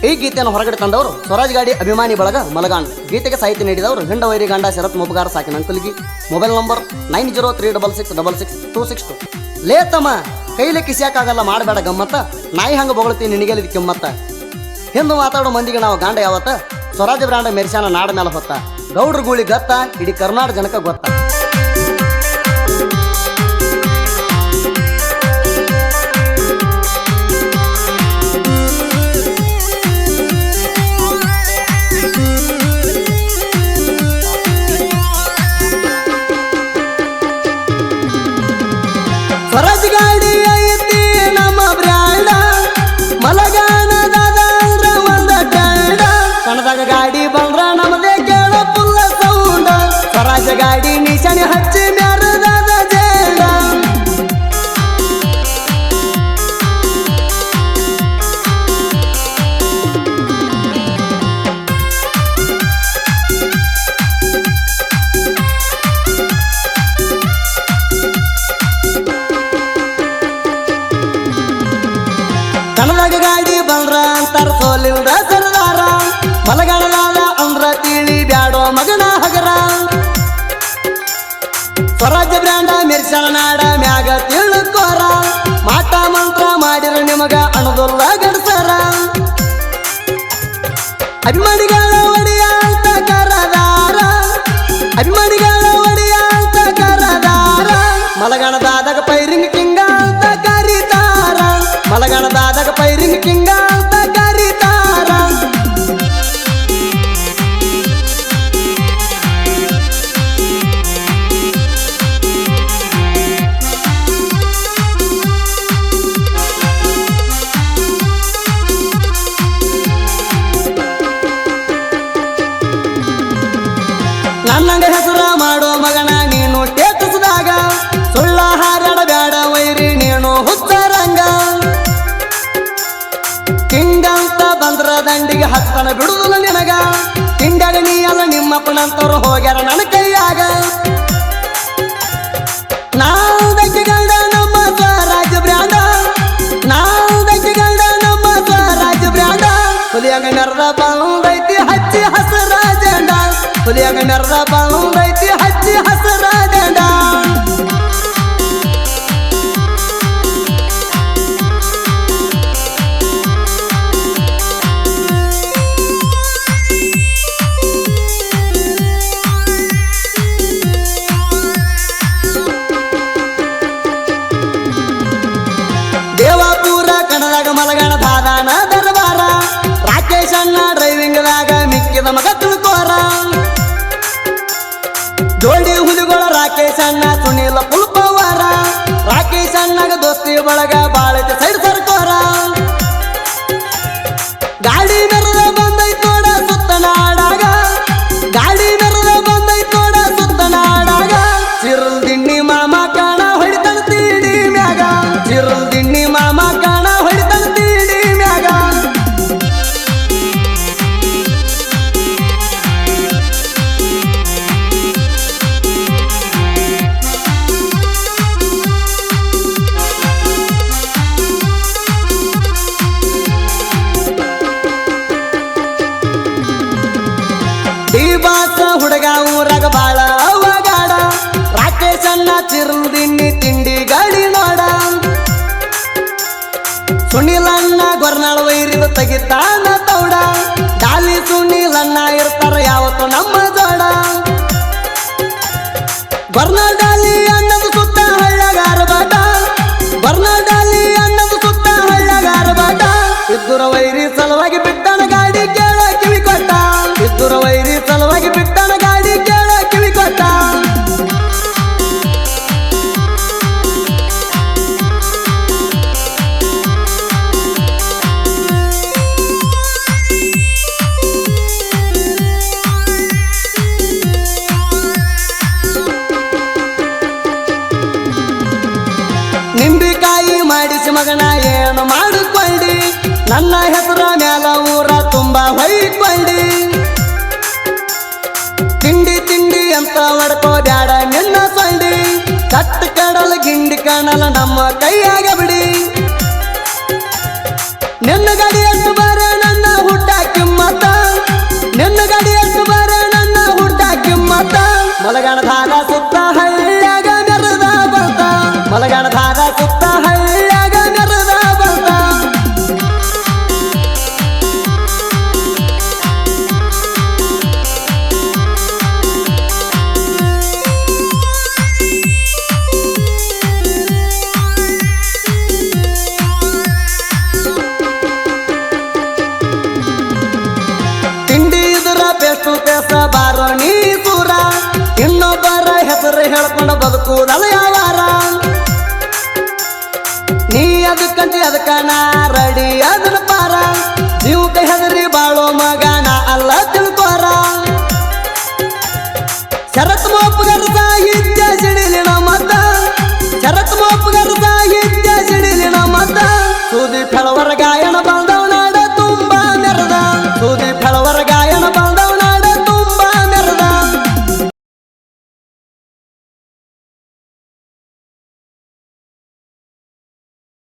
ಈ ಗೀತೆಯನ್ನು ಹೊರಗಡೆ ತಂದವರು ಸ್ವರಾಜ್ ಗಾಡಿ ಅಭಿಮಾನಿ ಬಳಗ ಮಲಗಾಣ್. ಗೀತೆಗೆ ಸಾಹಿತ್ಯ ನೀಡಿದವರು ಹಿಂಡವೈರಿ ಗಂಡ ಶರತ್ ಮುಬಗಾರ ಸಾಕಿನ ಅಂಕಲ್ಗಿ. Mobile number 9036662662. ಲೇ ತಮ್ಮ ಕೈಲಿ ಕಿಸಿಯಾಕಾಗಲ್ಲ ಮಾಡಬೇಡ ಗಮ್ಮತ್ತ, ನಾಯಿ ಹಂಗ ಬೊಗಳ್ತೀನಿ ನಿನಗೆಲ್ಲಿದ ಕಿಮ್ಮತ್ತ. ಹಿಂದೂ ಮಾತಾಡೋ ಮಂದಿಗೆ ನಾವು ಗಾಂಡ ಯಾವತ್ತ, ಸ್ವರಾಜ ಬ್ರಾಂಡ ಮೆರ್ಸಾನ ನಾಡ ಮೇಲೆ ಹೊತ್ತ. ಗೌಡ್ರ ಗೂಳಿ ಗತ್ತ ಇಡೀ ಕರ್ನಾಟಕ ಜನಕ ಗೊತ್ತ. ಸ್ವರಾಜ್ ಗಾಡಿ ಐತಿ ನಮ್ಮ ಬ್ರ್ಯಾಂಡ, ಮಲಗಾನದಾದ ಅಂದ್ರ ಒಂದ ಟ್ಯಾಂಡ. ಕಣದಾಗ ಗಾಡಿ ಬಂದ್ರ ನಮ್ಮದೇ ಕೇಳ ಪುಲ್ಲ ಸೌಂಡ. ಸ್ವರಾಜ ಗಾಡಿ ನಿಶಾನಿ ಹಚ್ಚಿ ಮ್ಯಾರದಾದ ಜೇಡ. ಕಣದಾಗ ಗಾಡಿ ಬಂದ್ರ ಅಂತಾರ ಸೋಲಿಲ್ದ ಸರ್ದಾರ. ಮಲಗಾಣದಾದ ಅಂದ್ರ ತಿಳಿ ಬ್ಯಾಡೋ ಮಗನ ಹಗರ. ಸ್ವರಾಜ ಬ್ರ್ಯಾಂಡ ಮೆರ್ಸನ ನಾಡ ಮ್ಯಾಗ ತಿಳ್ಕೋರ. ಮಾಟ ಮಂತ್ರ ಮಾಡಿರ ನಿಮಗ ಅಣದುಲ್ಲ ಗಡ್ಸರ. ಅಭಿಮಾನಿಗಳ ಒಡೆಯ ಅಂತ ಕರದಾರ, ಅಭಿಮಾನಿಗಳ ಒಡೆಯ ಅಂತ ಕರದಾರ. ಮಲಗಾಣದಾದಾಗ ಪೈರಿಂಗ್ ಕಿಂಗ ಅಂತ ಕರೀತಾರ, ಮಲಗಾಣದಾದಾಗ ಪೈರಿಂಗ್ ಕಿಂಗ ಅಂತ ಕರೀತಾರ. ನನ್ನಂಗ ಹೆಸರ ಮಾಡೋ ಮಗನ ನೀನು ಟೇಕಸ್ದಾಗ, ಸುಳ್ಳ ಹಾರಾಡ ಬ್ಯಾಡ ವೈರಿ ನೀನು ಹುಚ್ಚರಂಗ. ಕಿಂಗಂತ ಬಂದ್ರ ದಂಡಿಗೆ ಹತ್ತನ ಬಿಡುದಿಲ್ಲ ನಿನಗ. ಕಿಂಡಾಗ ನೀ ಅಲ್ಲ ನಿಮ್ಮಪ್ಪನಂತವ್ರು ಹೋಗ್ಯಾರ ನನ್ನ ಕೈಯಾಗ. ನಾವು ಬೆಕ್ಕಿಗಂಡ ನಮ್ಮ ಸ್ವರಾಜ ಬ್ರ್ಯಾಂಡ, ನಾವು ಬೆಕ್ಕಿಗಂಡ ನಮ್ಮ ಸ್ವರಾಜ ಬ್ರ್ಯಾಂಡ. ಹುಲಿಯಾಗ ನೆರದ ಬಂದೈತಿ ಹಚ್ಚಿ ಹಸರ ಜಂಡ, ಹುಲಿಯಾಗ ನೆರದ ಬಂದೈತಿ ಹಚ್ಚಿ ಹಸರ ಜಂಡ. ದೇವಾಪುರ ಕಣದಾಗ ಮಲಗಾಣ ದಾದಾನ ದರ್ಬಾರ. ರಾಕೇಶ್ ಅಣ್ಣ ಡ್ರೈವಿಂಗ್ದಾಗ ಮಿಕ್ಕಿದ ಮಗ ತಿಳ್ಕೋರ. ಜೋಡಿ ಹುಲಿಗಳ ರಾಕೇಶ್ ಅಣ್ಣ ಸುನಿಲ ಪುಲ್ಪವಾರ. ರಾಕೇಶ್ ಅಣ್ಣಗ ದೋಸ್ತಿ ಬಳಗ ಬಾಳೈತಿ ಸೈಡ್ ಸರ್ಕೋರ. ಗಾಡಿ ಮೆರದ ಬಂದೈತೋಡ ಸುತ್ತ ನಾಡಾಗ, ಗಾಡಿ ಮೆರದ ಬಂದೈತೋಡ ಸುತ್ತ ನಾಡಾಗ. ಚಿರುಲ್ ದಿಣ್ಣಿ ಮಾಮ ಕಾಣ ಹೊಡಿತನ ತೀಡಿ ಮ್ಯಾಗ, ಚಿರುಲ್ ದಿಣ್ಣಿ ಮಾಮ ಕಾಣ ಹೊಡಿತನ ತೀಡಿ ಮ್ಯಾಗ. ಬಾಸ ಹುಡುಗ ಊರಾಗ ಬಾಳ ಅವಗಾಡ. ರಾಕೇಶ್ ಅಣ್ಣ ಚಿರುಲ್ ದಿಣ್ಣಿ ತಿಂಡಿ ಗಾಡಿ ನೋಡ. ಸುನಿಲಣ್ಣ ಗೊರ್ನಾಳ ವೈರಿದ ತೆಗಿತಾನ ತೌಡ. ಡಾಲಿ ಸುನಿಲಣ್ಣ ಇರ್ತಾರ ಯಾವತ್ತು ನಮ್ಮ ಜೋಡ. ಗೊರ್ನಾಳ ಡಾಲಿ ಅನ್ನದ ಸುತ್ತ ಹಳ್ಳಗಾರ ಬಾಟ, ಗೊರ್ನಾಳ ಡಾಲಿ ಅನ್ನದ ಸುತ್ತ ಹಳ್ಳಗಾರ ಬಾಟ. ಇದ್ದುರ ವೈರಿ ಸಲುವಾಗಿ ಬಿಟ್ಟನ ಗಾಡಿ ಕೇಳ ಕಿವಿ ಕೊಟ್ಟ, ಇದ್ದುರ ವೈರಿ ಸಲುವಾಗಿ ಬಿಟ್ಟನ ಗಾಡಿ ಕೇಳ ಕಿವಿ ಕೊಟ್ಟ. ನಿಂಬಿಕಾಯಿ ಮಾಡಿಸಿ ಮಗನ ಏನು ಮಾಡಿಕೊಂಡಿ, ನನ್ನ ಹೆಸರ ಮ್ಯಾಲ ಊರ ತುಂಬ ಹೊಯ್ಕೊಂಡಿ. ತಿಂಡಿ ತಿಂಡಿ ಅಂತ ಹೊಡ್ಕೋ ಬ್ಯಾಡ ನಿನ್ನ ಸೊಂಡಿ. ಕಟ್ಟ ಕಡಲ ಗಿಂಡಿ ಕಾಣಲ್ಲ ನಮ್ಮ ಕೈಯಾಗ ಬಿಡಿ. ನಿನ್ನ ಗಾಡಿ ಎಷ್ಟು ಬಾರ ನನ್ನ ಸುತೇಸ ಬಾರೋ ನೀ ಸೂರ ಇನ್ನೊಬ್ಬರ ಹೆಸರು ಹೇಳ್ಕೊಂಡು ಬದುಕುವುದಲ್ಲ ಯಾವಾರ ನೀ ಅದಕ್ಕಂತ ಅದಕ್ಕ ನಾ ರೆಡಿ ಅದನ್ನ